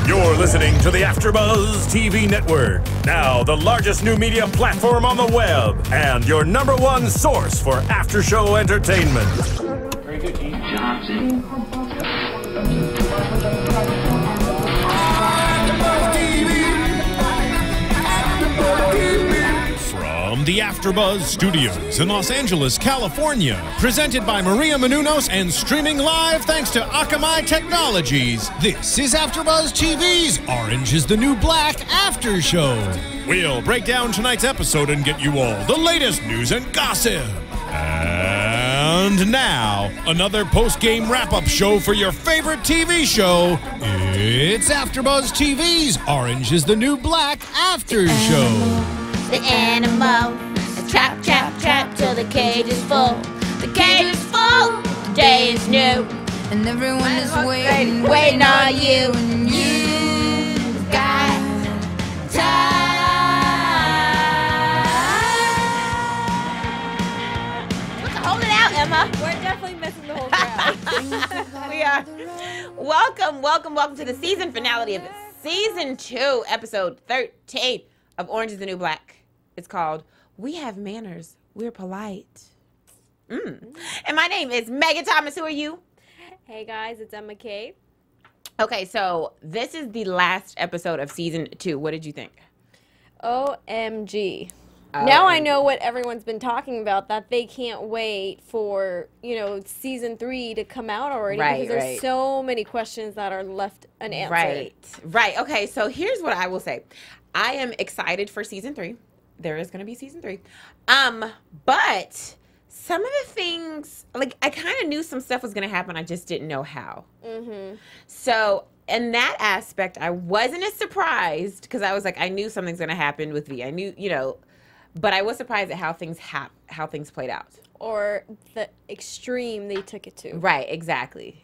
You're listening to the Afterbuzz TV Network, now the largest new media platform on the web, and your #1 source for after-show entertainment. Very good, Keith Johnson. From the Afterbuzz Studios in Los Angeles, California, presented by Maria Menounos and streaming live thanks to Akamai Technologies, this is Afterbuzz TV's Orange is the New Black After Show. We'll break down tonight's episode and get you all the latest news and gossip. And now, another post-game wrap-up show for your favorite TV show. It's Afterbuzz TV's Orange is the New Black After Show. The animal, the trap, trap, trap till the cage is full. The cage is full, the day is new. And everyone is waiting, waiting on you. And you've got time. Hold it out, Emma. We're definitely missing the whole crowd. We are. Welcome to the season finale of Season 2, Episode 13 of Orange is the New Black. It's called We Have Manners, We're Polite. And my name is Megan Thomas. Who are you? Hey guys, it's Emma Kate. Okay, so this is the last episode of Season 2. What did you think? OMG. Now I know what everyone's been talking about, that they can't wait for, Season 3 to come out already. Because there's so many questions that are left unanswered. Right. Okay, so here's what I will say. I am excited for Season 3. There is going to be Season 3. But some of the things, like, I kind of knew some stuff was going to happen. I just didn't know how. So in that aspect, I wasn't as surprised because I was like, I knew something's going to happen with V. I knew, but I was surprised at how things played out. Or the extreme they took it to. Right, exactly.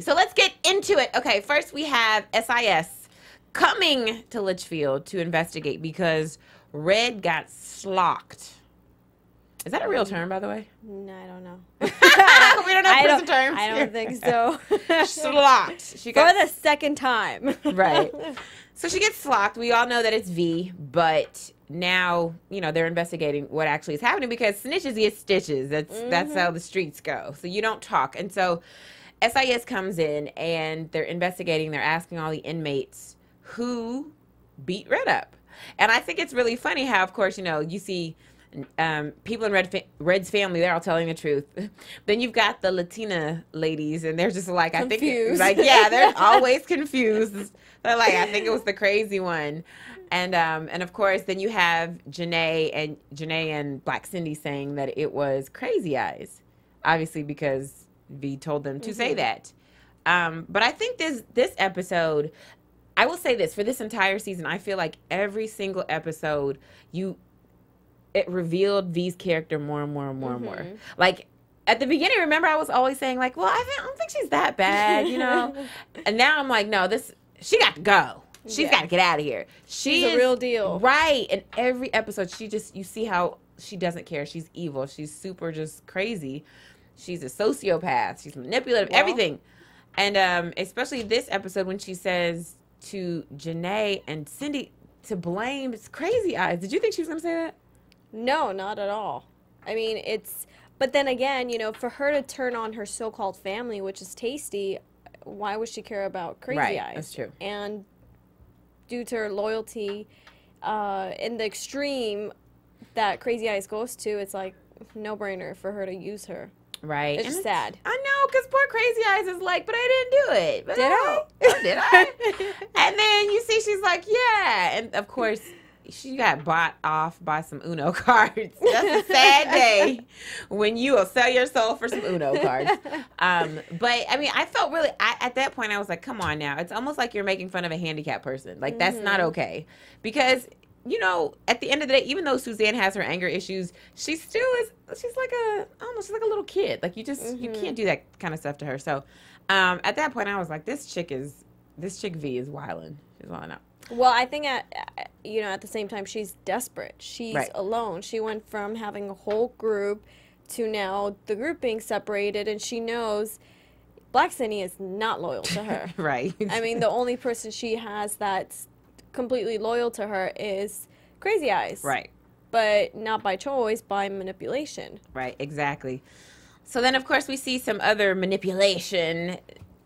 So let's get into it. Okay, first we have SIS coming to Litchfield to investigate because Red got slocked. Is that a real term, by the way? No, I don't know. We don't know prison terms. I don't think so. Slocked. For the second time. Right. So she gets slocked. We all know that it's V, but now, they're investigating what actually is happening because snitches get stitches. That's how the streets go. So you don't talk. And so SIS comes in and they're investigating. They're asking all the inmates who beat Red up. And I think it's really funny how, of course, you see people in Red's family, they're all telling the truth. Then you've got the Latina ladies, and they're just like, confused. I think, they're always confused. They're like, I think it was the crazy one. And of course, then you have Janae and Black Cindy saying that it was Crazy Eyes, obviously because V told them to say that. But I think this episode, I will say this, for this entire season, I feel like every single episode, it revealed V's character more and more and more and more. Like, at the beginning, remember, I was always saying, like, well, I don't think she's that bad, And now I'm like, no, she got to go. She's got to get out of here. She's a real deal. Right. In every episode, you see how she doesn't care. She's evil. She's super just crazy. She's a sociopath. She's manipulative, everything. And especially this episode when she says to Janae and Cindy to blame Crazy Eyes. Did you think she was going to say that? No, not at all. I mean, but then again, for her to turn on her so-called family, which is Tasty, why would she care about Crazy Eyes? That's true. And due to her loyalty in the extreme that Crazy Eyes goes to, it's like no-brainer for her to use her. Right. It's just sad. I know, because poor Crazy Eyes is like, but I didn't do it. But Did I? Did I? And then you see she's like, yeah. And, of course, she got bought off by some Uno cards. That's a sad day when you will sell your soul for some Uno cards. But, I mean, I felt really, at that point, I was like, come on now. It's almost like you're making fun of a handicapped person. Like, that's not okay. Because, at the end of the day, even though Suzanne has her anger issues, she's like a little kid. Like, you can't do that kind of stuff to her. So, at that point, I was like, this chick V is wilding. She's wilding out. Well, I think at the same time, she's desperate. She's alone. She went from having a whole group to now the group being separated, and she knows Black Cindy is not loyal to her. Right. I mean, the only person she has that's completely loyal to her is Crazy Eyes. Right. But not by choice, by manipulation. Right, exactly. So then, of course, we see some other manipulation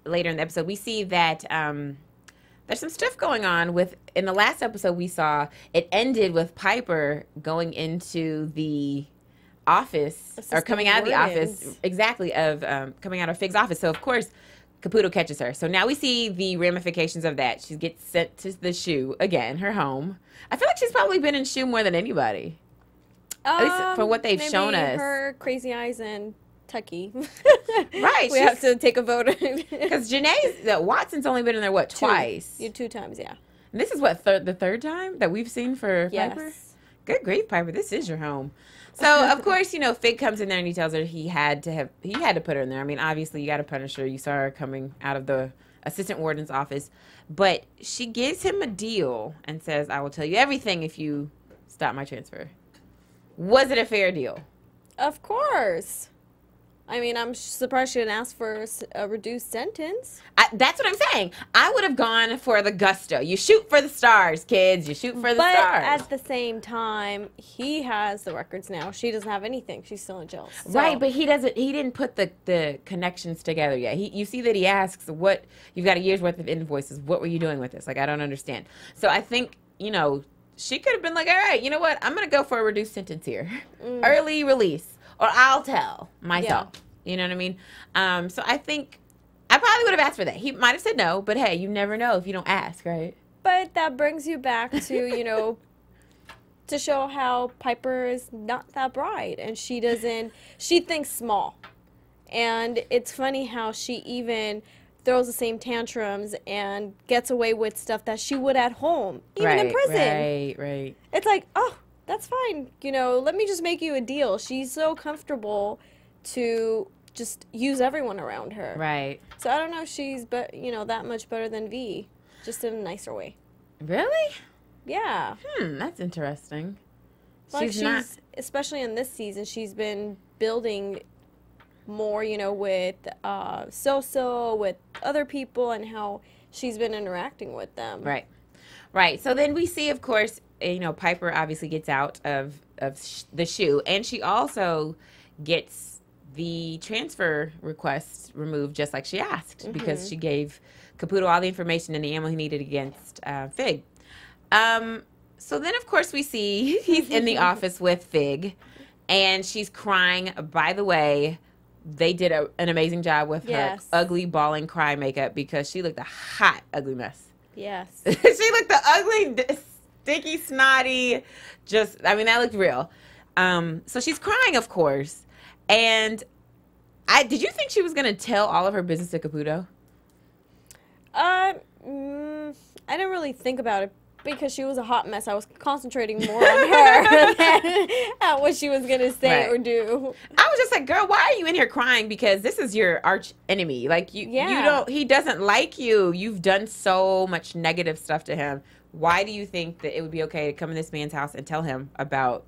later in the episode. We see that there's some stuff going on with, in the last episode we saw, it ended with Piper going into the office, or coming out of the office, exactly, of coming out of Fig's office. So, of course, Caputo catches her. So now we see the ramifications of that. She gets sent to the SHU, again, her home. I feel like she's probably been in SHU more than anybody. At least for what they've shown us. Her, Crazy Eyes, and Tucky. Right. We have to take a vote. Because Watson's only been in there, what, twice? Yeah, 2 times, yeah. And this is what, the third time that we've seen for Piper? Good grief, Piper. This is your home. So, of course, you know, Fig comes in there and he tells her he had to put her in there. I mean, obviously, you got to punish her. You saw her coming out of the assistant warden's office. But she gives him a deal and says, I will tell you everything if you stop my transfer. Was it a fair deal? Of course. I mean, I'm surprised she didn't ask for a reduced sentence. That's what I'm saying. I would have gone for the gusto. You shoot for the stars, kids. You shoot for the stars. But at the same time, he has the records now. She doesn't have anything. She's still in jail. So. Right, but he didn't put the connections together yet. You see that he asks, what, you've got a year's worth of invoices. What were you doing with this? Like, I don't understand. So I think, you know, she could have been like, all right, you know what? I'm going to go for a reduced sentence here. Early release. Or I'll tell myself. Yeah. You know what I mean? So I think I probably would have asked for that. He might have said no, but hey, you never know if you don't ask, right? But that brings you back to, you know, to show how Piper is not that bright. And she thinks small. And it's funny how she even throws the same tantrums and gets away with stuff that she would at home, even in prison. Right. It's like, oh, that's fine. You know, let me just make you a deal. She's so comfortable to just use everyone around her. Right. So I don't know if she's, that much better than V, just in a nicer way. Really? Yeah. That's interesting. Like she's not, especially in this season, she's been building more, you know, with So-So, with other people, and how she's been interacting with them. Right. So then we see, of course, you know, Piper obviously gets out of the SHU, and she also gets the transfer request removed just like she asked, because she gave Caputo all the information and the ammo he needed against Fig. So then, of course, we see he's in the office with Fig, and she's crying. By the way, they did an amazing job with her ugly bawling cry makeup, because she looked a hot, ugly mess. Yes. She looked the ugly, sticky, snotty, I mean, that looked real. So she's crying, of course. And did you think she was going to tell all of her business to Caputo? I didn't really think about it, because she was a hot mess. I was concentrating more on her than at what she was going to say or do. I was just like, girl, why are you in here crying? Because this is your arch enemy. Like, he doesn't like you. You've done so much negative stuff to him. Why do you think that it would be okay to come in this man's house and tell him about,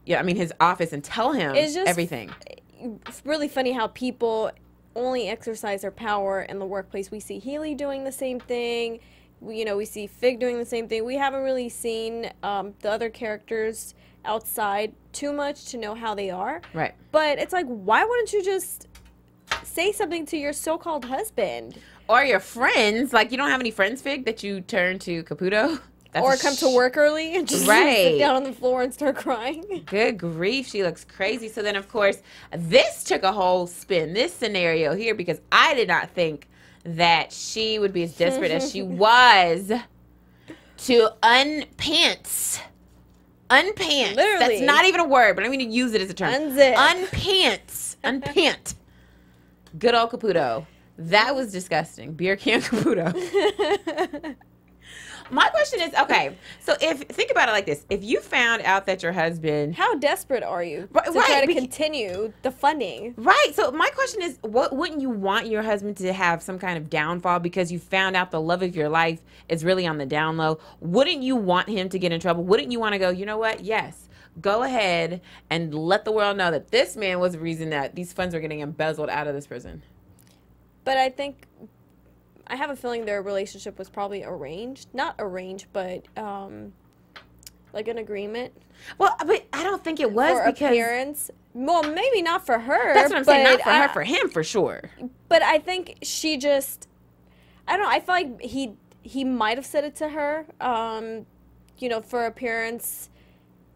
his office, and tell him everything? It's really funny how people only exercise their power in the workplace. We see Healy doing the same thing. We see Fig doing the same thing. We haven't really seen the other characters outside too much to know how they are. Right. But it's like, why wouldn't you just say something to your so-called husband? Or your friends. Like, you don't have any friends, Fig, that you turn to Caputo? Or come to work early and just sit down on the floor and start crying. Good grief, she looks crazy. So then, of course, this took a whole spin, this scenario here, because I did not think that she would be as desperate as she was to unpants. Unpants. Literally. That's not even a word, but I'm going to use it as a term. Unzip. Unpants. Unpant. Good old Caputo. That was disgusting. Beer can Caputo. My question is, okay, so think about it like this. If you found out that your husband... How desperate are you to try to continue the funding? Right. So my question is, wouldn't you want your husband to have some kind of downfall because you found out the love of your life is really on the down low? Wouldn't you want him to get in trouble? Wouldn't you want to go, you know what? Yes, go ahead and let the world know that this man was the reason that these funds are getting embezzled out of this prison. But I think, I have a feeling their relationship was probably arranged. Not arranged, but like an agreement. Well, but I don't think it was for because appearance. Well, maybe not for her. that's what I'm saying. Not but for her, for him, for sure. But I think she just, I don't know. I feel like he might have said it to her, you know, for appearance,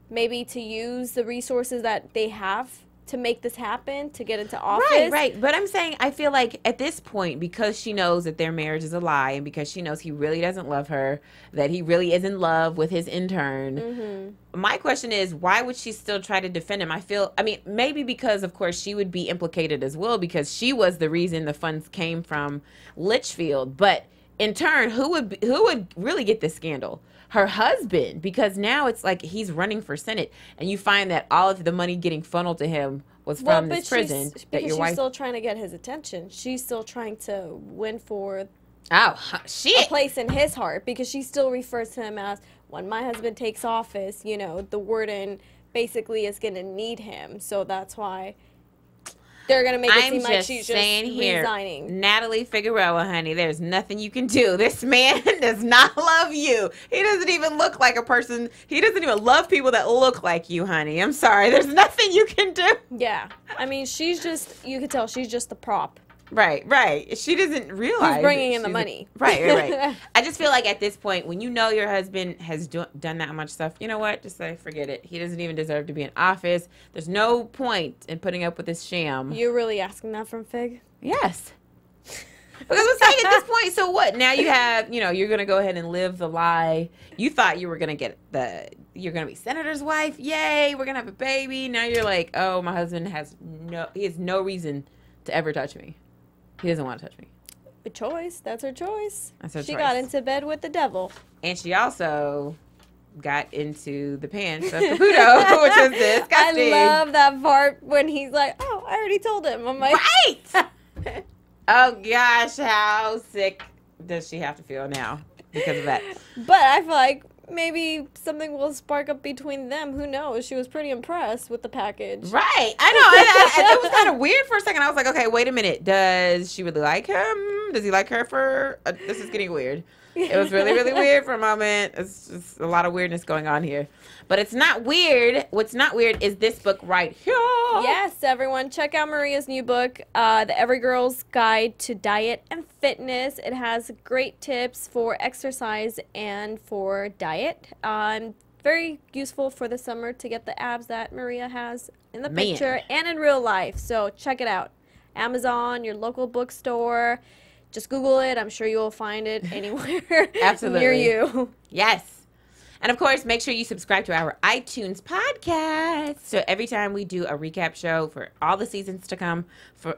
maybe to use the resources that they have to make this happen, to get into office. Right. But I'm saying, I feel like at this point, because she knows that their marriage is a lie, and because she knows he really doesn't love her, that he really is in love with his intern, my question is, why would she still try to defend him? I mean, maybe because, of course, she would be implicated as well, because she was the reason the funds came from Litchfield. But in turn, who would really get this scandal? Her husband, because now it's like he's running for Senate, and you find that all of the money getting funneled to him was from this prison that your wife. She's still trying to get his attention. She's still trying to win for a a place in his heart, because she still refers to him as, when my husband takes office, you know, the warden basically is going to need him. So that's why they're going to make it seem like she's just resigning. Natalie Figueroa, honey, there's nothing you can do. This man does not love you. He doesn't even look like a person. He doesn't even love people that look like you, honey. I'm sorry. There's nothing you can do. Yeah. I mean, she's just, you could tell she's just the prop. Right. She doesn't realize. Who's bringing in the money. Right. I just feel like at this point, when you know your husband has done that much stuff, you know what? Just say, forget it. He doesn't even deserve to be in office. There's no point in putting up with this sham. You're really asking that from Fig? Yes. Because I'm saying at this point, so what? Now you have, you know, you're going to go ahead and live the lie. You thought you were going to get you're going to be senator's wife. Yay, we're going to have a baby. Now you're like, oh, my husband has no reason to ever touch me. He doesn't want to touch me. A choice. That's her choice. That's her choice. She got into bed with the devil. And she also got into the pants of Caputo, which is disgusting. I love that part when he's like, oh, I already told him. I'm like, right! Oh, gosh, how sick does she have to feel now because of that? But I feel like maybe something will spark up between them. Who knows? She was pretty impressed with the package. Right. I know. And it was kind of weird for a second. I was like, okay, wait a minute. Does she really like him? Does he like her for... this is getting weird. It was really, really weird for a moment. It's just a lot of weirdness going on here. But it's not weird. What's not weird is this book right here. Yes, everyone. Check out Maria's new book, The Every Girl's Guide to Diet and Fitness. It has great tips for exercise and for diet. Very useful for the summer to get the abs that Maria has in the picture and in real life. So check it out. Amazon, your local bookstore. Just Google it. I'm sure you will find it anywhere Absolutely. near you. Yes. And, of course, make sure you subscribe to our iTunes podcast. So every time we do a recap show for all the seasons to come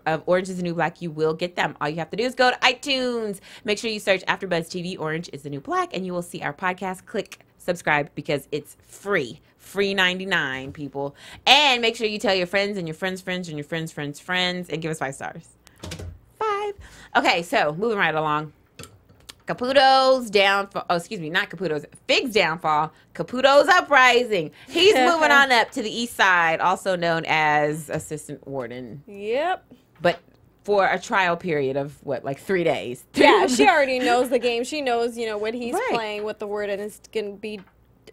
of Orange is the New Black, you will get them. All you have to do is go to iTunes. Make sure you search Afterbuzz TV Orange is the New Black, and you will see our podcast. Click subscribe because it's free. Free 99, people. And make sure you tell your friends and your friends' friends and your friends' friends' friends, and give us 5 stars. 5. Okay, so moving right along. Caputo's downfall. Oh, excuse me, not Caputo's. Fig's downfall. Caputo's uprising. He's moving on up to the east side, also known as assistant warden. Yep. But for a trial period of what, like 3 days? Yeah, she already knows the game. She knows, you know, what he's playing, what the warden is going to be,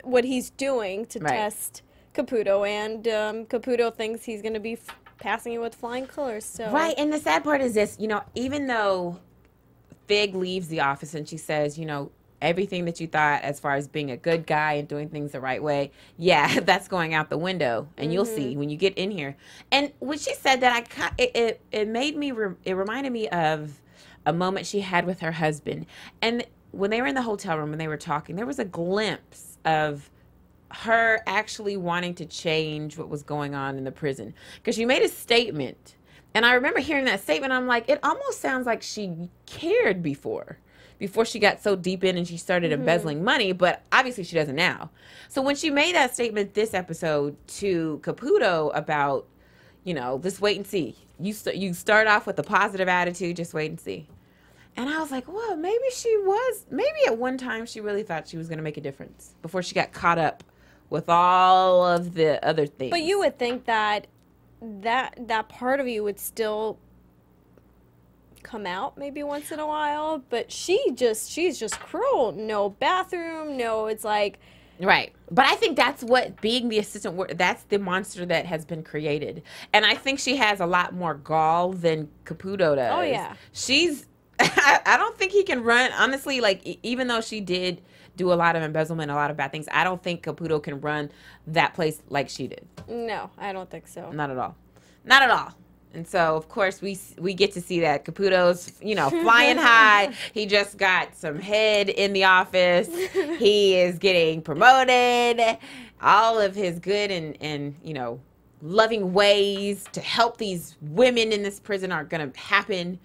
what he's doing to test Caputo. And Caputo thinks he's going to be passing it with flying colors. So. Right, and the sad part is this, you know, even though Fig leaves the office and she says, you know, everything that you thought as far as being a good guy and doing things the right way, yeah, that's going out the window. And you'll see when you get in here. And when she said that, it made me, it reminded me of a moment she had with her husband. And when they were in the hotel room and they were talking, there was a glimpse of her actually wanting to change what was going on in the prison. Because she made a statement. And I remember hearing that statement. I'm like, it almost sounds like she cared before she got so deep in and she started embezzling money, but obviously she doesn't now. So when she made that statement this episode to Caputo about, you know, just wait and see. You start off with a positive attitude, just wait and see. And I was like, well, maybe at one time she really thought she was going to make a difference before she got caught up with all of the other things. But you would think that part of you would still come out maybe once in a while, but she's just cruel. No bathroom, no, it's like... Right. But I think that's what being the assistant, that's the monster that has been created. And I think she has a lot more gall than Caputo does. Oh, yeah. I don't think he can run, honestly, like, even though she did do a lot of embezzlement, a lot of bad things, I don't think Caputo can run that place like she did. No, I don't think so. Not at all. Not at all. And so, of course, we get to see that Caputo's, flying high. He just got some head in the office. He is getting promoted. All of his good and loving ways to help these women in this prison are going to happen.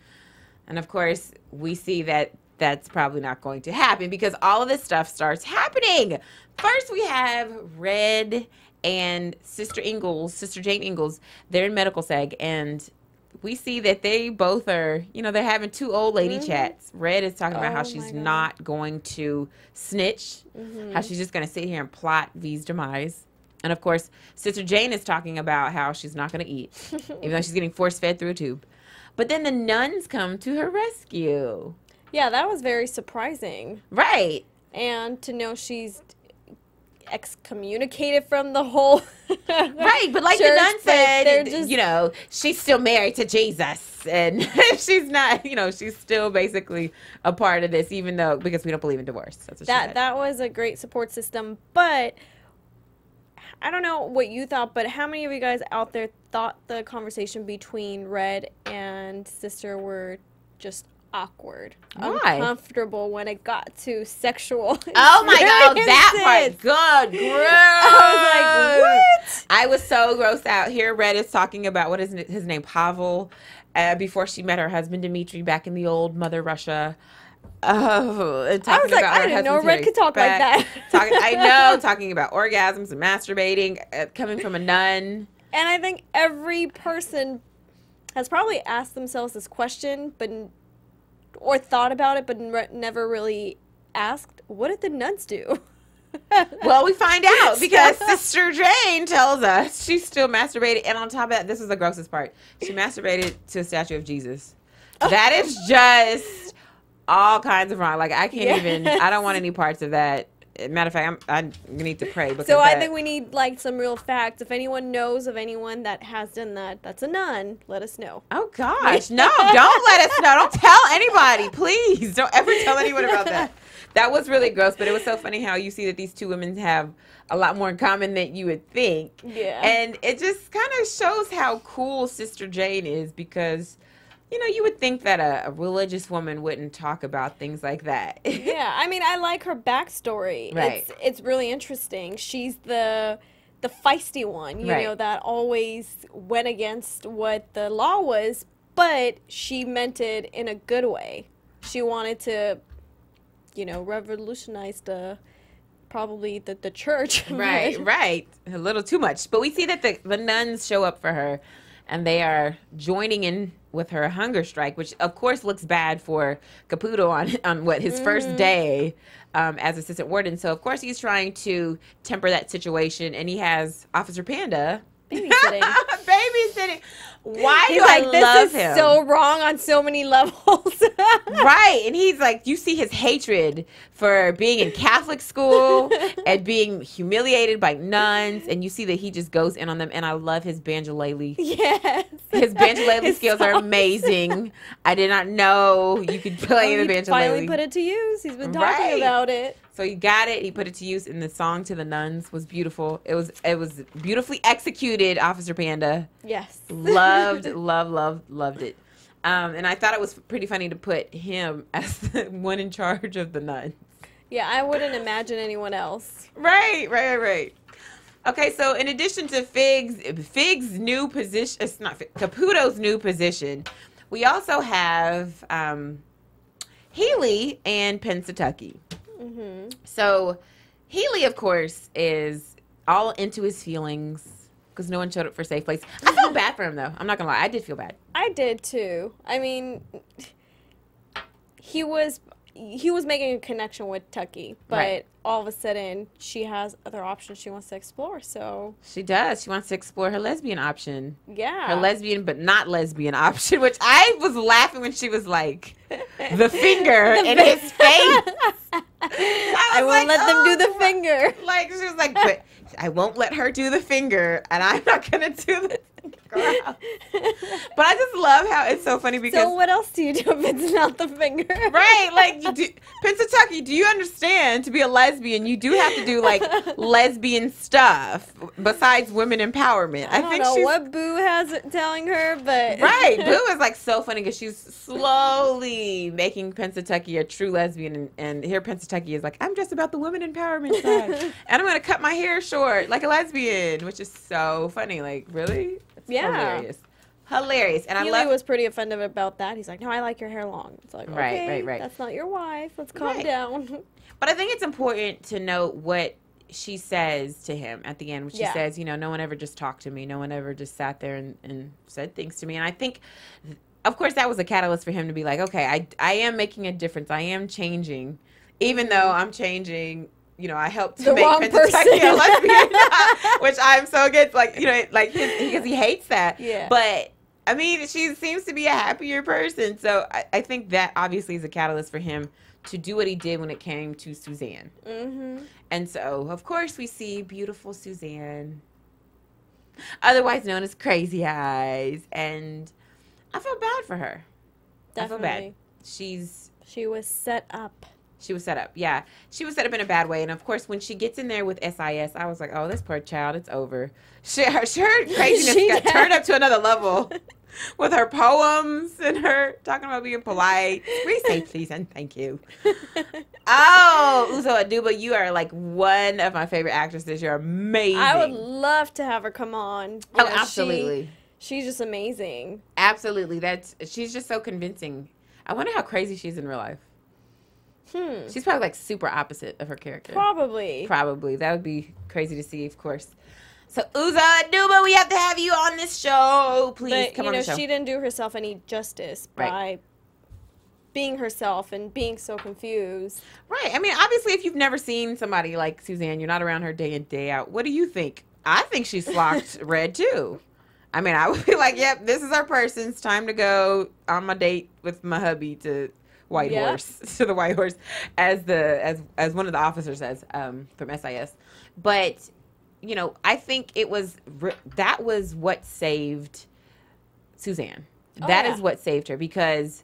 And, of course, we see that that's probably not going to happen because all of this stuff starts happening. First, we have Red and Sister Jane Ingalls, they're in medical seg, and we see that they both are, they're having two old lady chats. Red is talking about how she's not going to snitch, how she's just going to sit here and plot V's demise. And, of course, Sister Jane is talking about how she's not going to eat, even though she's getting force-fed through a tube. But then the nuns come to her rescue. Yeah, that was very surprising. Right. And to know she's excommunicated from the whole right, but like church, the nun said, just... she's still married to Jesus, and she's not, she's still basically a part of this, even though because we don't believe in divorce. That's what she said. That was a great support system, but I don't know what you thought, but how many of you guys out there thought the conversation between Red and Sister were just awkward, uncomfortable when it got to sexual. Oh my God, that part, good, gross. I was like, what? I was so grossed out. Here, Red is talking about what is his name, Pavel, before she met her husband Dmitri back in the old Mother Russia. Oh, and talking I was like, about I didn't know Red could talk like that. Talking about orgasms and masturbating, coming from a nun. And I think every person has probably asked themselves this question, or thought about it, but never really asked, what did the nuns do? Well, we find out because Sister Jane tells us she still masturbated. And on top of that, this is the grossest part. She masturbated to a statue of Jesus. That is just all kinds of wrong. Like, I can't even, I don't want any parts of that. Matter of fact, I need to pray. So I think we need some real facts. If anyone knows of anyone that has done that, that's a nun, let us know. Oh gosh, no! Don't let us know. Don't tell anybody, please. Don't ever tell anyone about that. That was really gross, but it was so funny how you see that these two women have a lot more in common than you would think. Yeah. And it just kind of shows how cool Sister Jane is because, you would think that a religious woman wouldn't talk about things like that. Yeah, I mean, I like her backstory. Right. It's really interesting. She's the feisty one, you know, that always went against what the law was, but she meant it in a good way. She wanted to, revolutionize probably the church. Right. A little too much. But we see that the nuns show up for her, and they are joining in with her hunger strike, which of course looks bad for Caputo on his first day as assistant warden. So of course he's trying to temper that situation, and he has Officer Panda babysitting. Why do I love him? This is so wrong on so many levels. Right. And he's like, you see his hatred for being in Catholic school and being humiliated by nuns. And you see that he just goes in on them. And I love his banjolele. Yes. His banjolele skills are amazing. I did not know you could play the banjolele. He finally put it to use. He's been talking about it. So he got it. He put it to use, and the song to the nuns was beautiful. It was beautifully executed, Officer Panda. Yes. Loved it. And I thought it was pretty funny to put him as the one in charge of the nuns. Yeah, I wouldn't imagine anyone else. Right. Okay, so in addition to Fig's new position, it's not Fig, Caputo's new position, we also have Healy and Pennsatucky. Mm-hmm. So Healy, of course, is all into his feelings because no one showed up for Safe Place. I felt bad for him, though. I'm not going to lie. I did feel bad. I did, too. I mean, he was he was making a connection with Tucky, but Right. all of a sudden she has other options she wants to explore. So She does. She wants to explore her lesbian option. yeah, Her lesbian but not lesbian option, which I was laughing when she was like, the finger in his face. I was won't like, let them do the "Oh." finger. Like, she was like, but I won't let her do the finger, and I'm not going to do the ground. But I just love how it's so funny because... So what else do you do if it's not the finger? Right, like, Pennsatucky, do you understand, to be a lesbian, you do have to do, like, lesbian stuff besides women empowerment. I don't know what Boo has telling her, but... Right, Boo is, like, so funny because she's slowly making Pennsatucky a true lesbian, and here Pennsatucky is like, I'm just about the women empowerment side, and I'm going to cut my hair short like a lesbian, which is so funny. Like, really? It's hilarious. And I Healy love... was pretty offended about that. He's like, no, I like your hair long. It's like, okay, Right. that's not your wife. Let's calm Right. down. But I think it's important to note what she says to him at the end, when she says, you know, no one ever just talked to me. No one ever just sat there and said things to me. And I think, of course, that was a catalyst for him to be like, okay, I am making a difference. I am changing. Even though I'm changing, you know, I helped to The make wrong Pennsatucky a person. lesbian, which I'm so against, like, you know, like, because he hates that. Yeah. But, I mean, she seems to be a happier person. So I think that obviously is a catalyst for him to do what he did when it came to Suzanne. Mm-hmm. And so, of course, we see beautiful Suzanne, otherwise known as Crazy Eyes. And I feel bad for her. I feel bad. She was set up. She was set up. Yeah. She was set up in a bad way. And, of course, when she gets in there with SIS, I was like, oh, this poor child, it's over. Her craziness She got did. turned up to another level with her poems and her talking about being polite. We say please and thank you. Oh, Uzo Aduba, you are like one of my favorite actresses. You're amazing. I would love to have her come on. Oh, absolutely. She's just amazing. Absolutely. She's just so convincing. I wonder how crazy she is in real life. She's probably like super opposite of her character. Probably. That would be crazy to see, of course. So, Uzo Aduba, we have to have you on this show. Please But, come on the show. she didn't do herself any justice by being herself and being so confused. Right. I mean, obviously, if you've never seen somebody like Suzanne, you're not around her day in, day out. What do you think? I think she's slocked red, too. I mean, I would be like, yep, this is our person. It's time to go on my date with my hubby to the White Horse, as one of the officers says from SIS. But, you know, I think that was what saved Suzanne. That is what saved her, because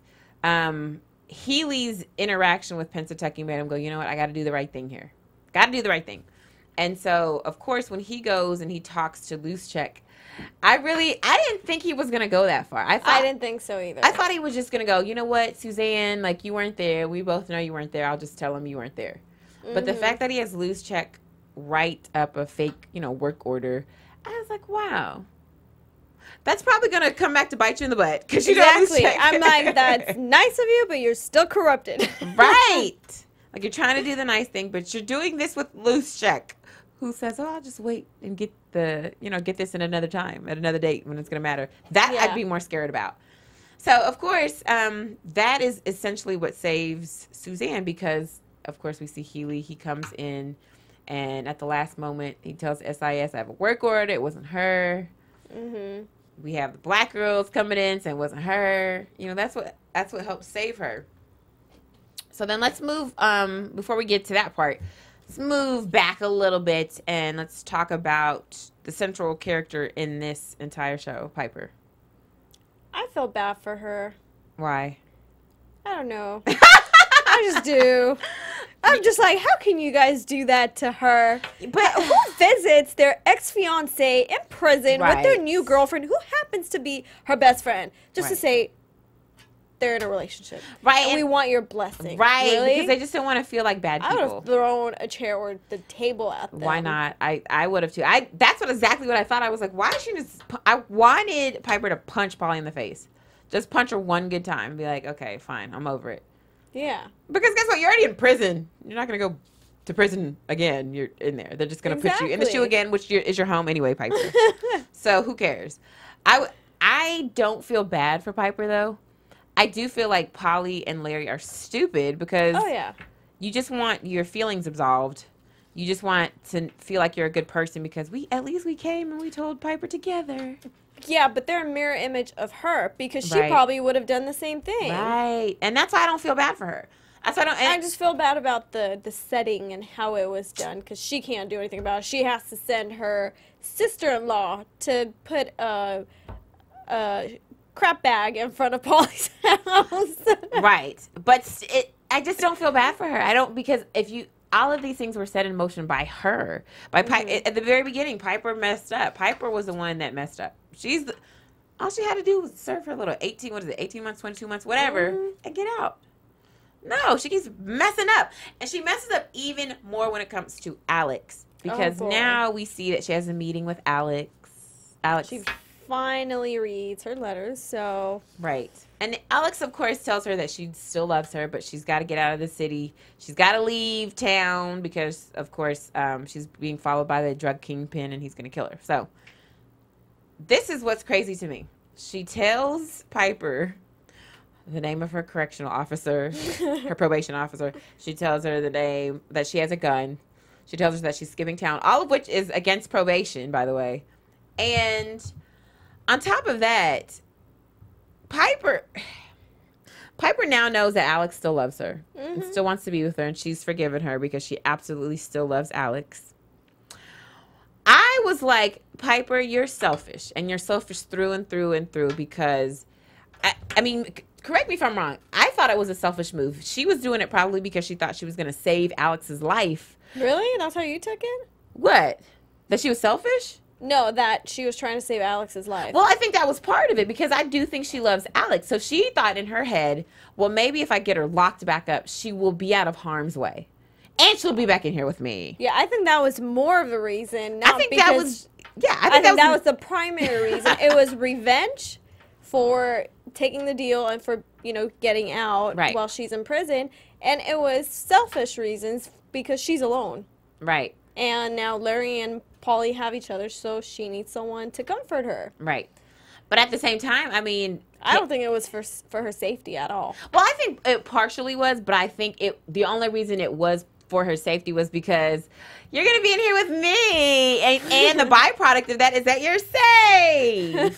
Healy's interaction with Pennsatucky made him go, you know what, I got to do the right thing here. Got to do the right thing. And so, of course, when he goes and he talks to Loosecheck, I didn't think he was going to go that far. I didn't think so either. I thought he was just going to go, you know what, Suzanne, like, you weren't there. We both know you weren't there. I'll just tell him you weren't there. But the fact that he has Loosecheck write up a fake, you know, work order, I was like, wow. That's probably going to come back to bite you in the butt. Because you don't Loosecheck. I'm like, that's nice of you, but you're still corrupted. Right. Like, you're trying to do the nice thing, but you're doing this with Loosecheck, who says, oh, I'll just wait and get this in another time, at another date when it's going to matter. That I'd be more scared about. So, of course, that is essentially what saves Suzanne, because, of course, we see Healy. He comes in, and at the last moment, he tells SIS, I have a work order. It wasn't her. Mm-hmm. We have the black girls coming in saying it wasn't her. You know, that's what helped save her. So then let's move, before we get to that part, let's move back a little bit and let's talk about the central character in this entire show, Piper. I feel bad for her. Why? I don't know. I just do. I'm just like, how can you guys do that to her? But who visits their ex-fiancé in prison with their new girlfriend, who happens to be her best friend, just to say they're in a relationship? Right. And we want your blessing. Right. Really? Because they just don't want to feel like bad people. I would have thrown a chair or the table at them. Why not? I would have too. That's exactly what I thought. I was like, why did she just... I wanted Piper to punch Polly in the face. Just punch her one good time and be like, okay, fine, I'm over it. Yeah. Because guess what? You're already in prison. You're not going to go to prison again. You're in there. They're just going to put you in the shoe again, which is your home anyway, Piper. So who cares? I don't feel bad for Piper, though. I do feel like Polly and Larry are stupid because Oh yeah. you just want your feelings absolved. You just want to feel like you're a good person because at least we came and we told Piper together. Yeah, but they're a mirror image of her because she Right. probably would have done the same thing. Right. And that's why I don't feel bad for her. That's why I just feel bad about the setting and how it was done because she can't do anything about it. She has to send her sister-in-law to put a crap bag in front of Polly's house. Right. But I just don't feel bad for her. I don't, because all of these things were set in motion by her. By at the very beginning, Piper messed up. Piper was the one that messed up. All she had to do was serve her little 18 months, 22 months, whatever, and get out. No, she keeps messing up. And she messes up even more when it comes to Alex. Because now we see that she has a meeting with Alex. She finally reads her letters, so... Right. And Alex, of course, tells her that she still loves her, but she's got to get out of the city. She's got to leave town because, of course, she's being followed by the drug kingpin, and he's going to kill her. So, this is what's crazy to me. She tells Piper the name of her correctional officer, her probation officer. She tells her the name, that she has a gun. She tells her that she's skipping town, all of which is against probation, by the way. And on top of that, Piper now knows that Alex still loves her and still wants to be with her, and she's forgiven her because she absolutely still loves Alex. I was like, Piper, you're selfish, and you're selfish through and through and through because, I mean, correct me if I'm wrong. I thought it was a selfish move. She was doing it probably because she thought she was going to save Alex's life. Really? That's how you took it? What? That she was selfish? No, that she was trying to save Alex's life. Well, I think that was part of it because I do think she loves Alex. So she thought in her head, well, maybe if I get her locked back up, she will be out of harm's way. And she'll be back in here with me. Yeah, I think that was more of the reason. I think that was the primary reason. It was revenge for taking the deal and for, getting out while she's in prison. And it was selfish reasons because she's alone. Right. And now Larry and Polly have each other, so she needs someone to comfort her. Right. But at the same time, I mean... I don't think it was for her safety at all. Well, I think it partially was, but I think the only reason it was for her safety was because you're going to be in here with me. And the byproduct of that is that you're safe.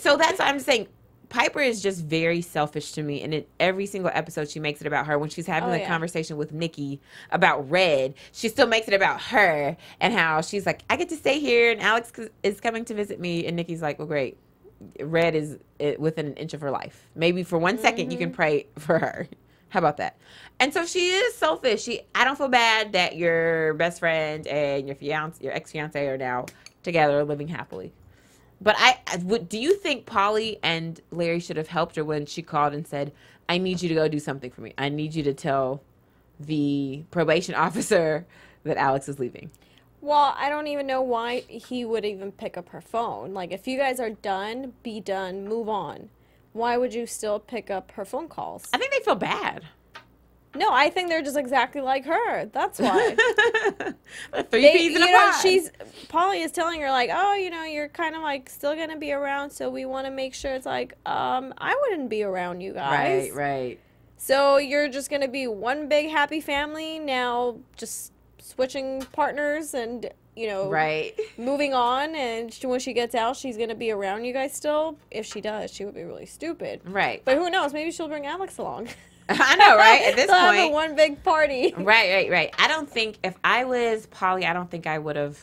So that's what I'm saying. Piper is just very selfish to me, and in every single episode she makes it about her. When she's having the conversation with Nikki about Red, she still makes it about her and how she's like, I get to stay here and Alex is coming to visit me, and Nikki's like, well, great. Red is within an inch of her life. Maybe for 1 second you can pray for her. How about that? And so she is selfish. I don't feel bad that your best friend and your ex-fiance are now together living happily. But do you think Polly and Larry should have helped her when she called and said, I need you to go do something for me. I need you to tell the probation officer that Alex is leaving. Well, I don't even know why he would even pick up her phone. Like, if you guys are done, be done, move on. Why would you still pick up her phone calls? I think they feel bad. No, I think they're just exactly like her. That's why. Three peas in a pod. Polly is telling her, like, oh, you're kind of, like, still going to be around, so we want to make sure it's like, I wouldn't be around you guys. Right. So you're just going to be one big happy family now, just switching partners and, moving on. And when she gets out, she's going to be around you guys still. If she does, she would be really stupid. Right. But who knows? Maybe she'll bring Alex along. I know, right? At this point. Have one big party. Right. I don't think, if I was Polly, I don't think I would have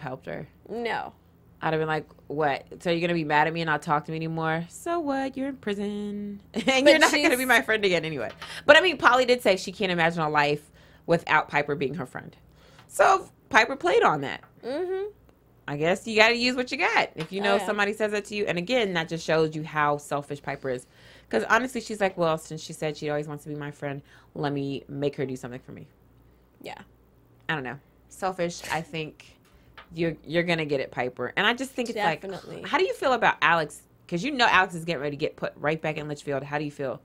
helped her. No. I'd have been like, what? So you're going to be mad at me and not talk to me anymore? So what? You're in prison. And you're not going to be my friend again anyway. But I mean, Polly did say she can't imagine a life without Piper being her friend. So Piper played on that. Mm-hmm. I guess you got to use what you got. If somebody says that to you. And again, that just shows you how selfish Piper is. Because honestly, she's like, well, since she said she always wants to be my friend, let me make her do something for me. Yeah. I don't know. Selfish, I think you're going to get it, Piper. And I just think it's Definitely. Like, how do you feel about Alex? Because Alex is getting ready to get put right back in Litchfield. How do you feel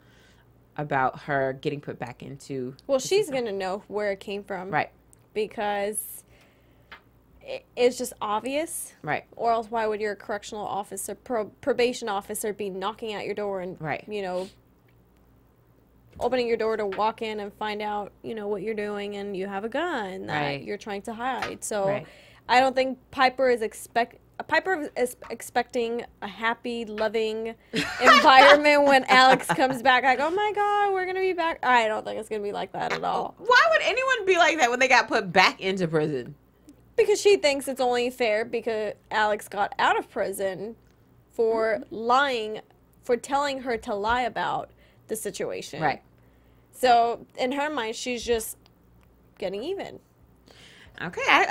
about her getting put back into... Well, she's going to know where it came from. Right. Because it's just obvious. Right. Or else why would your correctional officer, probation officer be knocking at your door and, Right. you know, opening your door to walk in and find out, you know, what you're doing and you have a gun that Right. you're trying to hide. So Right. I don't think Piper is expecting a happy, loving environment when Alex comes back. Like, oh my God, we're going to be back. I don't think it's going to be like that at all. Why would anyone be like that when they got put back into prison? Because she thinks it's only fair because Alex got out of prison for lying, for telling her to lie about the situation. Right. So in her mind, she's just getting even. Okay, I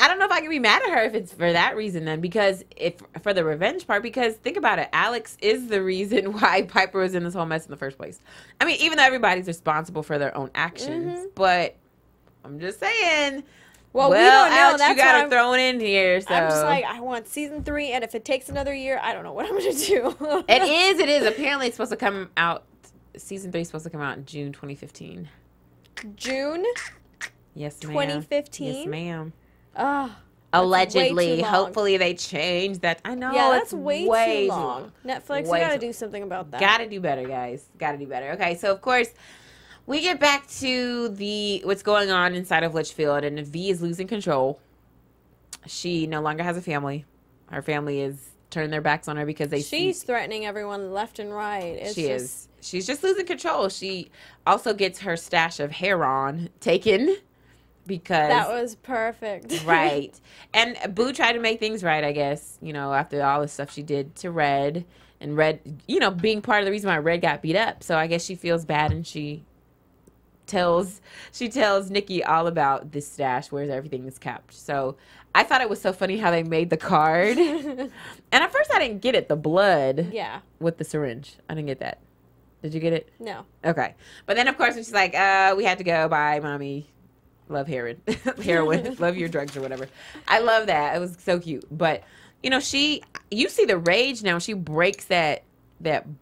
don't know if I can be mad at her if it's for that reason then, because if for the revenge part, because think about it, Alex is the reason why Piper was in this whole mess in the first place. I mean, even though everybody's responsible for their own actions, but I'm just saying. Well, we don't know. Alex, That's you got why to throw it in here. So I'm just like, I want season 3, and if it takes another year, I don't know what I'm going to do. It is. Apparently, it's supposed to come out. Season 3 is supposed to come out in June 2015. June? Yes, ma'am. 2015? Yes, ma'am. Oh, Allegedly. way too long. Hopefully, they change that. I know. yeah, it's that's way too long. Netflix, Way you got to too- do something about that. Gotta do better, guys. Gotta do better. Okay, so of course, we get back to what's going on inside of Litchfield, and V is losing control. She no longer has a family. Her family is turning their backs on her because She's threatening everyone left and right. It's she is. She's just losing control. She also gets her stash of heroin taken because That was perfect. right. And Boo tried to make things right, I guess, you know, after all the stuff she did to Red, and Red, you know, being part of the reason why Red got beat up. So I guess she feels bad, and she tells Nikki all about this stash where everything is kept. So I thought it was so funny how they made the card. And at first I didn't get it, the blood Yeah. with the syringe. I didn't get that. Did you get it? No. Okay. But then, of course, when she's like, we had to go. Bye, Mommy. Love heroin. Heroin. Love your drugs or whatever. I love that. It was so cute. But, you know, you see the rage now. She breaks that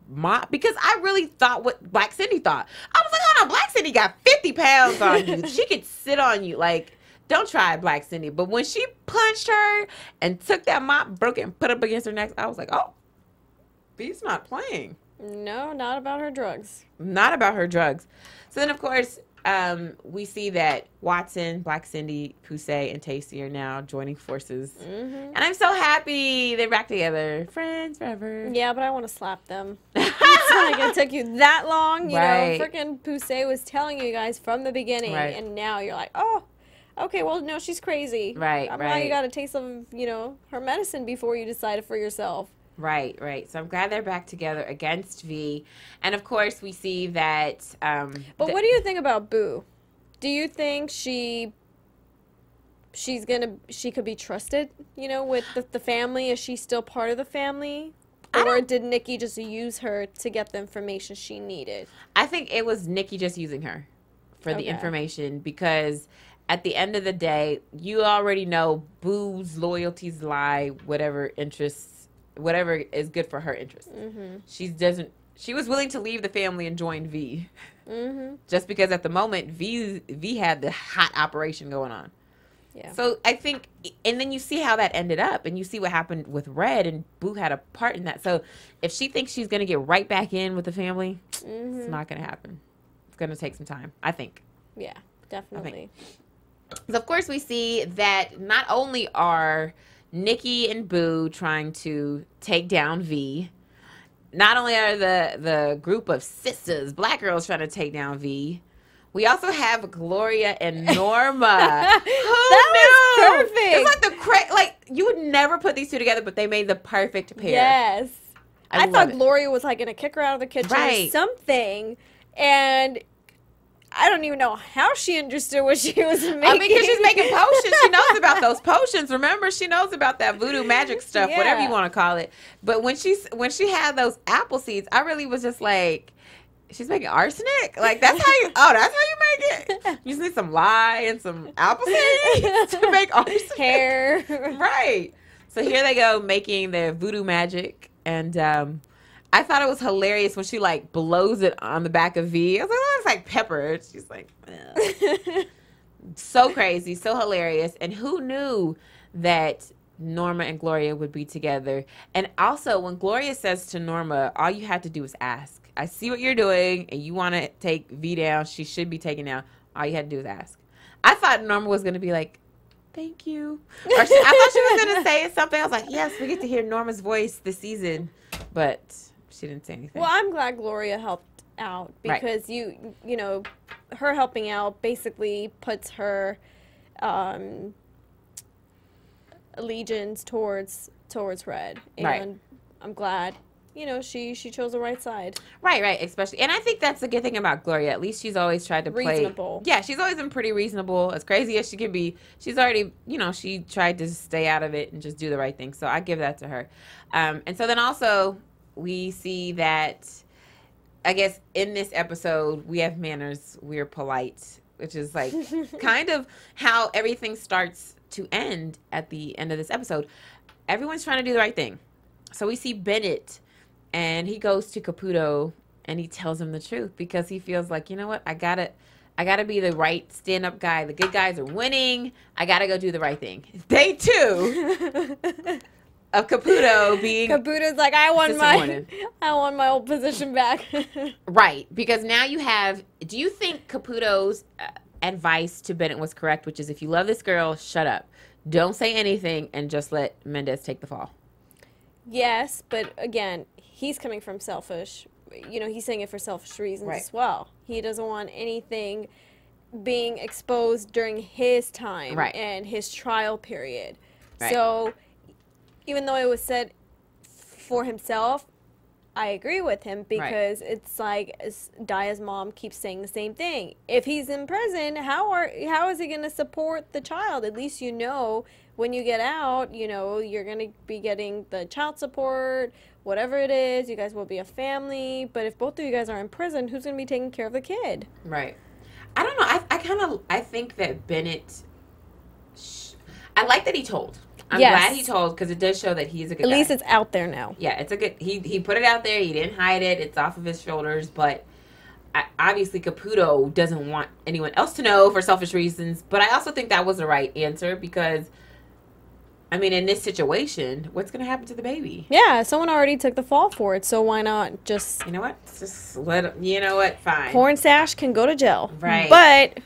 mop, because I really thought what Black Cindy thought. I was like, hold on, Black Cindy got 50 pounds on you. She could sit on you. Like, don't try it, Black Cindy. But when she punched her and took that mop, broke it, and put it up against her neck, I was like, oh, B's not playing. No, not about her drugs. Not about her drugs. So then, of course, we see that Watson, Black Cindy, Poussey, and Tacy are now joining forces. Mm-hmm. And I'm so happy they're back together. Friends forever. Yeah, but I want to slap them. It's like it took you that long. You Right. know, freaking Poussey was telling you guys from the beginning, Right. and now you're like, oh, okay, well, no, she's crazy. Right, Now right. you got a taste of, you know, her medicine before you decide for yourself. Right, right. So I'm glad they're back together against V. And, of course, we see that... But what do you think about Boo? Do you think she could be trusted, you know, with the family? Is she still part of the family? Or did Nikki just use her to get the information she needed? I think it was Nikki just using her for the Okay. information, because at the end of the day, you already know Boo's loyalties lie, whatever is good for her interests. Mm-hmm. She was willing to leave the family and join V. Mm-hmm. Just because at the moment V had the hot operation going on. Yeah. So I think, and then you see how that ended up, and you see what happened with Red, and Boo had a part in that. So if she thinks she's going to get right back in with the family, it's not going to happen. It's going to take some time, I think. Yeah, definitely. So of course we see that not only are Nikki and Boo trying to take down V, not only are the group of sisters, black girls, trying to take down V, we also have Gloria and Norma. That Who was knew? perfect. It's like you would never put these two together, but they made the perfect pair. Yes. I love thought it. Gloria was like going to kick her out of the kitchen or Right. something. And I don't even know how she understood what she was making. I mean, because she's making potions. She knows about those potions. Remember, she knows about that voodoo magic stuff, whatever you Yeah. want to call it. But when she had those apple seeds, I really was just like, she's making arsenic? Like, that's how you make it? You just need some lye and some apple seeds to make arsenic? Hair. Right. So here they go making their voodoo magic. And I thought it was hilarious when she, like, blows it on the back of V. I was like, oh, it's like pepper. She's like, ugh. So crazy, so hilarious. And who knew that Norma and Gloria would be together. And also, when Gloria says to Norma, all you have to do is ask. I see what you're doing, and you want to take V down. She should be taken down. All you had to do is ask. I thought Norma was going to be like, thank you. Or I thought she was going to say something. I was like, yes, we get to hear Norma's voice this season. But she didn't say anything. Well, I'm glad Gloria helped out because you know, her helping out basically puts her allegiance towards Red, and I'm glad, you know, she chose the right side. Right, especially, and I think that's the good thing about Gloria. At least she's always tried to play reasonable. Yeah, she's always been pretty reasonable, as crazy as she can be. She's already, you know, she tried to stay out of it and just do the right thing. So I give that to her. And so then also we see that, I guess in this episode we have manners, we're polite, which is like kind of how everything starts to end at the end of this episode. Everyone's trying to do the right thing. So we see Bennett, and he goes to Caputo and he tells him the truth because he feels like, you know what, I gotta be the right stand-up guy. The good guys are winning. I gotta go do the right thing. Day 2 of Caputo being Caputo's like, I want my old position back. Right, because now you have. Do you think Caputo's advice to Bennett was correct, which is if you love this girl, shut up, don't say anything, and just let Mendez take the fall? Yes, but again, he's coming from selfish, you know, he's saying it for selfish reasons as well. He doesn't want anything being exposed during his time and his trial period. So even though it was said for himself, I agree with him because it's like Daya's mom keeps saying the same thing. If he's in prison, how is he going to support the child? At least you know when you get out, you know, you're going to be getting the child support, whatever it is. You guys will be a family. But if both of you guys are in prison, who's going to be taking care of the kid? Right. I don't know. I think that Bennett, I like that he told. I'm glad he told because it does show that he's a good guy. At least it's out there now. Yeah, it's a good. He put it out there. He didn't hide it. It's off of his shoulders. But obviously, Caputo doesn't want anyone else to know for selfish reasons. But I also think that was the right answer because, I mean, in this situation, what's going to happen to the baby? Yeah, someone already took the fall for it. So why not just? You know what? Just let. You know what? Fine. Porn stash can go to jail. Right. But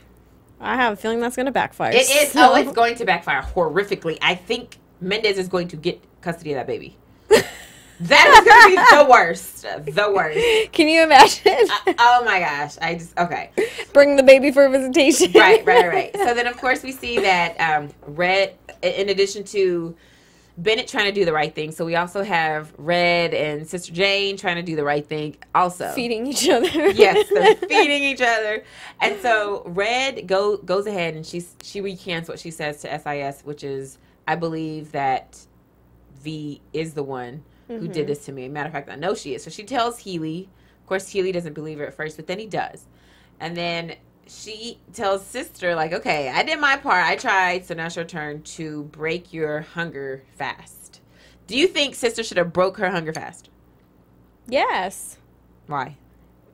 I have a feeling that's going to backfire. It is. So. Oh, it's going to backfire horrifically. I think Mendez is going to get custody of that baby. That is going to be the worst. The worst. Can you imagine? Oh, my gosh. Okay. Bring the baby for a visitation. Right. So then, of course, we see that Red, in addition to Bennett trying to do the right thing, so we also have Red and Sister Jane trying to do the right thing also. Feeding each other. Yes, they're feeding each other. And so Red goes ahead and she recants what she says to SIS, which is, I believe that V is the one who did this to me. Matter of fact, I know she is. So she tells Healy. Of course, Healy doesn't believe her at first, but then he does. And then she tells Sister, like, okay, I did my part. I tried, so now it's your turn to break your hunger fast. Do you think Sister should have broke her hunger fast? Yes. Why?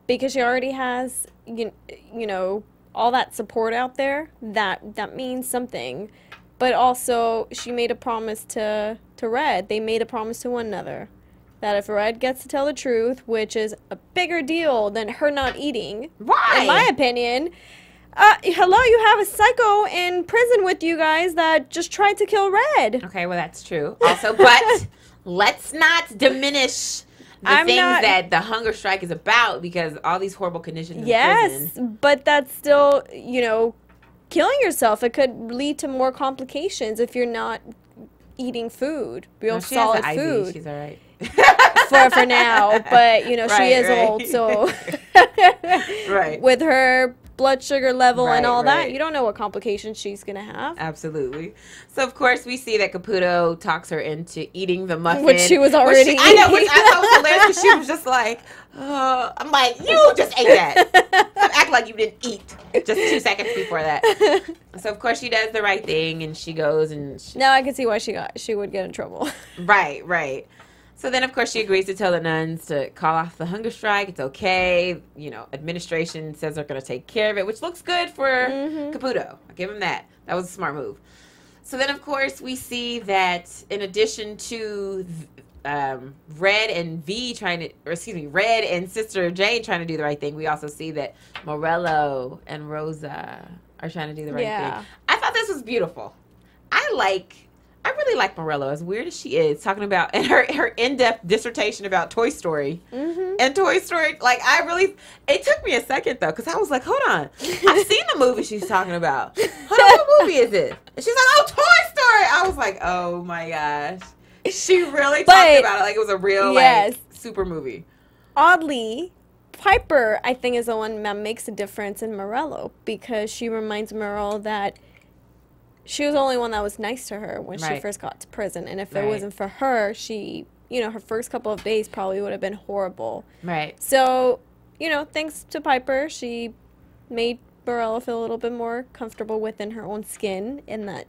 Because she already has, you know, all that support out there. That means something. But also, she made a promise to Red. They made a promise to one another. That if Red gets to tell the truth, which is a bigger deal than her not eating. Why? In my opinion. Hello, you have a psycho in prison with you guys that just tried to kill Red. Okay, well, that's true. Also, but let's not diminish the things that the hunger strike is about because all these horrible conditions in prison. Yes, but that's still, you know, killing yourself. It could lead to more complications if you're not eating food, real solid food. IV. She's all right. for now, but you know she is old, so with her blood sugar level and all that, you don't know what complications she's gonna have. Absolutely. So of course we see that Caputo talks her into eating the muffin, which she was already eating. I know, which I thought was hilarious because she was just like, I'm like, you just ate that. Act like you didn't eat just 2 seconds before that. So of course she does the right thing and she goes and now I can see why she would get in trouble. Right. So then, of course, she agrees to tell the nuns to call off the hunger strike. It's okay. You know, administration says they're going to take care of it, which looks good for Caputo. I give him that. That was a smart move. So then, of course, we see that in addition to Red and Red and Sister Jane trying to do the right thing, we also see that Morello and Rosa are trying to do the right thing. I thought this was beautiful. I really like Morello, as weird as she is, talking about and her in-depth dissertation about Toy Story. And Toy Story, it took me a second, though, because I was like, hold on. I've seen the movie she's talking about. Hold on, what movie is it? And she's like, oh, Toy Story. I was like, oh, my gosh. She really talked about it like it was a real, super movie. Oddly, Piper, I think, is the one that makes a difference in Morello, because she reminds Morello that she was the only one that was nice to her when she first got to prison. And if it wasn't for her, she, her first couple of days probably would have been horrible. Right. So, thanks to Piper, she made Morello feel a little bit more comfortable within her own skin, in that,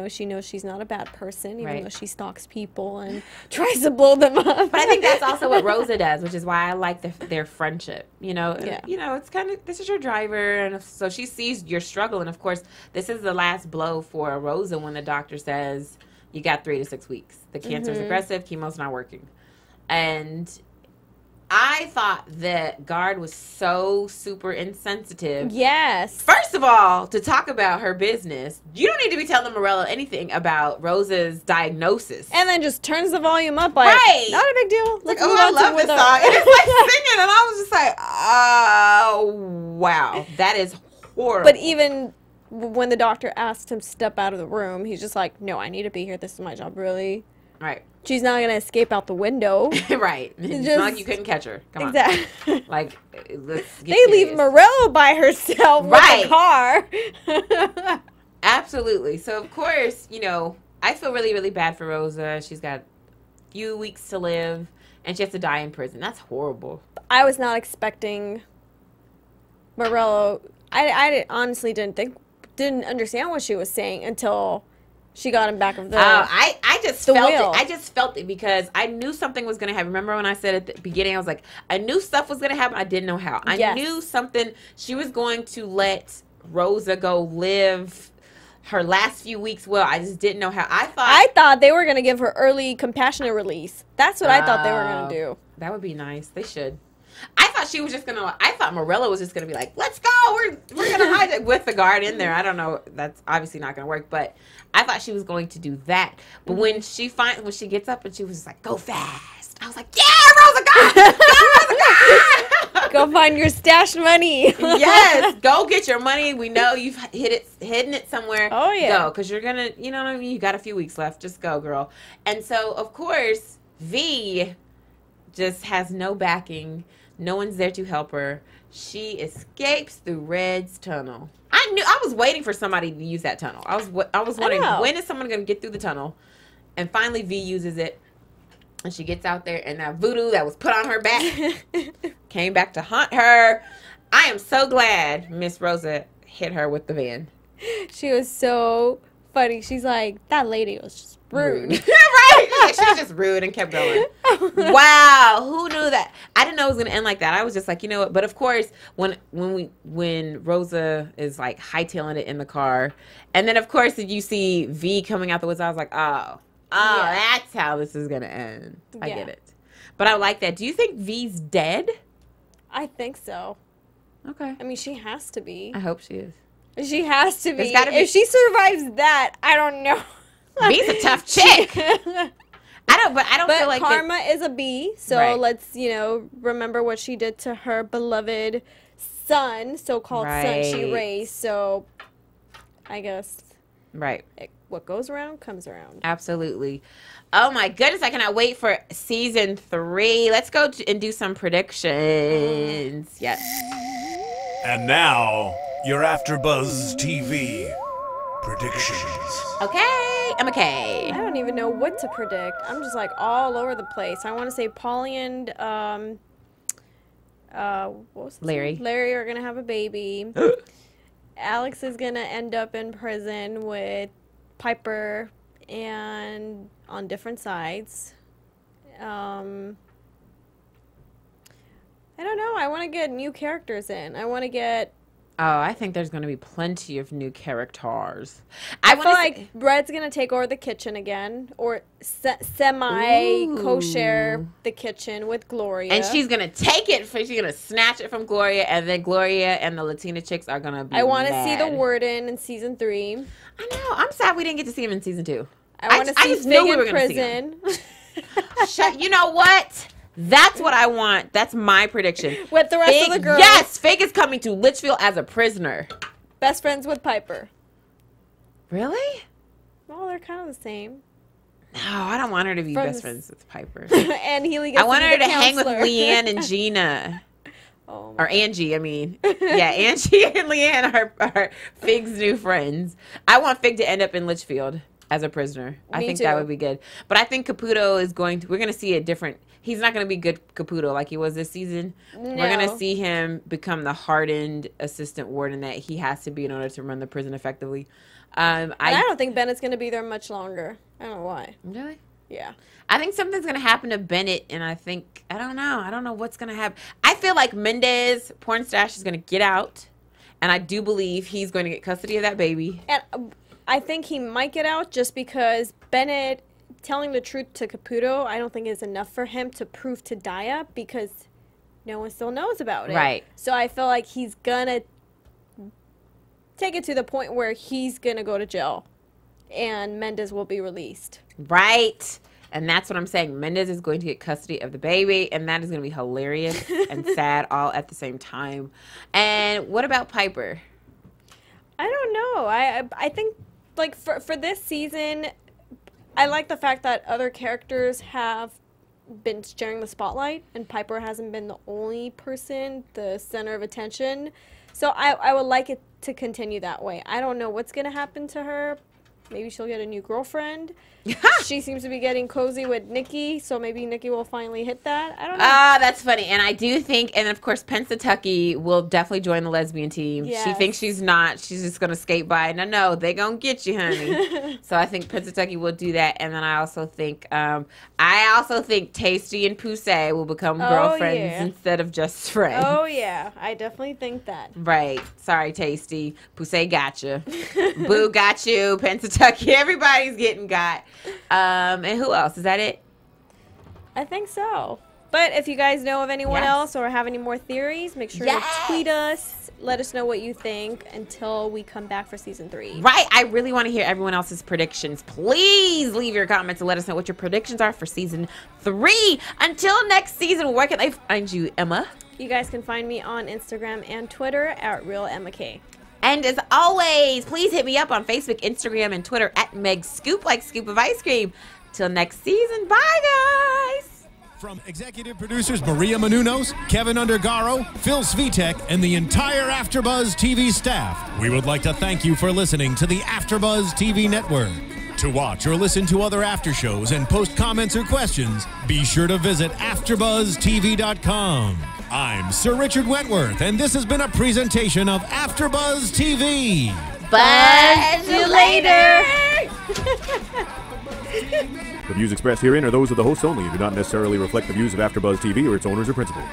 she knows she's not a bad person, even though she stalks people and tries to blow them up. But I think that's also what Rosa does, which is why I like their friendship. It's kind of, this is your driver, and so she sees your struggle. And of course, this is the last blow for Rosa when the doctor says you got 3 to 6 weeks. The cancer's aggressive, chemo's not working, and I thought that Guard was so super insensitive. Yes. First of all, to talk about her business, you don't need to be telling Morello anything about Rosa's diagnosis. And then just turns the volume up like, not a big deal. Let's move on. I love this song. And it's like singing, and I was just like, oh, wow. That is horrible. But even when the doctor asked him to step out of the room, he's just like, no, I need to be here. This is my job, really. Right. She's not going to escape out the window. Right. It's not like you couldn't catch her. Come on. Let's get They leave Morello by herself with the car. Absolutely. So, of course, I feel really, really bad for Rosa. She's got a few weeks to live, and she has to die in prison. That's horrible. I was not expecting Morello. I honestly didn't understand what she was saying until she got him back of the I just felt it. I just felt it because I knew something was going to happen. Remember when I said at the beginning, I was like, I knew stuff was going to happen. I didn't know how. I knew something. She was going to let Rosa go live her last few weeks well. I just didn't know how. I thought they were going to give her early compassionate release. That's what I thought they were going to do. That would be nice. They should. I thought she was just going to, I thought Morello was just going to be like, let's go. We're going to hide it with the Guard in there. I don't know. That's obviously not going to work, but I thought she was going to do that. But when she gets up and she was like, go fast. I was like, yeah, Rosa, go. Go find your stashed money. Yes. Go get your money. We know you've hidden it somewhere. Oh, yeah. Go. Because you're going to, you know what I mean? You got a few weeks left. Just go, girl. And so, of course, V just has no backing. No one's there to help her. She escapes through Red's tunnel. I was waiting for somebody to use that tunnel. I was wondering, when is someone going to get through the tunnel? And finally, V uses it. And she gets out there, and that voodoo that was put on her back came back to haunt her. I am so glad Miss Rosa hit her with the van. She was so funny. She's like, that lady was just rude. Right? Yeah, she was just rude and kept going. Wow, who knew that? I didn't know it was gonna end like that. I was just like, you know what? But of course, when Rosa is like hightailing it in the car, and then of course you see V coming out the woods, I was like, oh, that's how this is gonna end. I get it. But I like that. Do you think V's dead? I think so. Okay. I mean, she has to be. I hope she is. She has to be. If she survives that, I don't know. B's a tough chick. I don't feel like karma is a B, so let's, remember what she did to her beloved son, so-called son she raised. So I guess what goes around comes around. Absolutely. Oh my goodness, I cannot wait for season 3. Let's go and do some predictions. Yes. And now, your Afterbuzz TV predictions. Okay, I'm okay. I don't even know what to predict. I'm just like all over the place. I want to say Polly and Larry are gonna have a baby. Alex is gonna end up in prison with Piper and on different sides. I don't know. I want to get new characters in. I want to get Oh, I think there's going to be plenty of new characters. I feel like Red's going to take over the kitchen again, or semi-co-share the kitchen with Gloria. And she's going to take it, she's going to snatch it from Gloria, and then Gloria and the Latina chicks are going to be I want to mad. see the warden in season 3. I know. I'm sad we didn't get to see him in season 2. I want to see Fig in prison. You know what? That's what I want. That's my prediction. With the rest of the girls. Yes, Fig is coming to Litchfield as a prisoner. Best friends with Piper. Really? Well, they're kind of the same. No, I don't want her to be best friends with Piper. And Healy gets I want her to hang with counselor. Leanne and Gina. Oh, or Angie, I mean. Yeah, Angie and Leanne are Fig's new friends. I want Fig to end up in Litchfield as a prisoner. I think that would be good. But I think Caputo is we're going to see a different, he's not going to be good Caputo like he was this season. No. We're going to see him become the hardened assistant warden that he has to be in order to run the prison effectively. I don't think Bennett's going to be there much longer. I don't know why. Really? Yeah. I think something's going to happen to Bennett, and I don't know what's going to happen. I feel like Mendez, porn stash, is going to get out, and I do believe he's going to get custody of that baby. And I think he might get out just because Bennett telling the truth to Caputo, I don't think is enough for him to prove to Daya because no one still knows about it. Right. So I feel like he's going to take it to the point where he's going to go to jail and Mendez will be released. Right. And that's what I'm saying. Mendez is going to get custody of the baby, and that is going to be hilarious and sad all at the same time. And what about Piper? I don't know. I think, like, for this season, I like the fact that other characters have been sharing the spotlight, and Piper hasn't been the only person, the center of attention. So I would like it to continue that way. I don't know what's going to happen to her. Maybe she'll get a new girlfriend. She seems to be getting cozy with Nikki, so maybe Nikki will finally hit that. I don't know. Ah, that's funny. And I do think, and of course, Pennsatucky will definitely join the lesbian team. Yes. She thinks she's not. She's just going to skate by. No, they going to get you, honey. So I think Pennsatucky will do that. And then I also think Tasty and Poussey will become girlfriends instead of just friends. Oh, yeah. I definitely think that. Right. Sorry, Tasty. Poussey got you. Boo got you. Pennsatucky. Everybody's getting got. And who else? Is that it? I think so. But if you guys know of anyone else or have any more theories, make sure to tweet us. Let us know what you think until we come back for season 3. Right. I really want to hear everyone else's predictions. Please leave your comments and let us know what your predictions are for season 3. Until next season, where can they find you, Emma? You guys can find me on Instagram and Twitter at RealEmmaK. And as always, please hit me up on Facebook, Instagram, and Twitter at Meg Scoop, like scoop of ice cream. Till next season, bye, guys. From executive producers Maria Menounos, Kevin Undergaro, Phil Svitek, and the entire Afterbuzz TV staff, we would like to thank you for listening to the Afterbuzz TV network. To watch or listen to other after shows and post comments or questions, be sure to visit AfterbuzTV.com. I'm Sir Richard Wentworth, and this has been a presentation of Afterbuzz TV. Buzz you later. The views expressed herein are those of the hosts only and do not necessarily reflect the views of AfterBuzz TV or its owners or principals.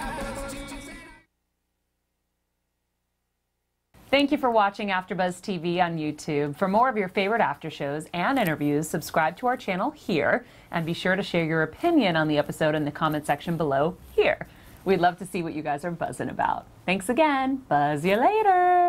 Thank you for watching AfterBuzz TV on YouTube. For more of your favorite after shows and interviews, subscribe to our channel here, and be sure to share your opinion on the episode in the comment section below here. We'd love to see what you guys are buzzing about. Thanks again. Buzz you later.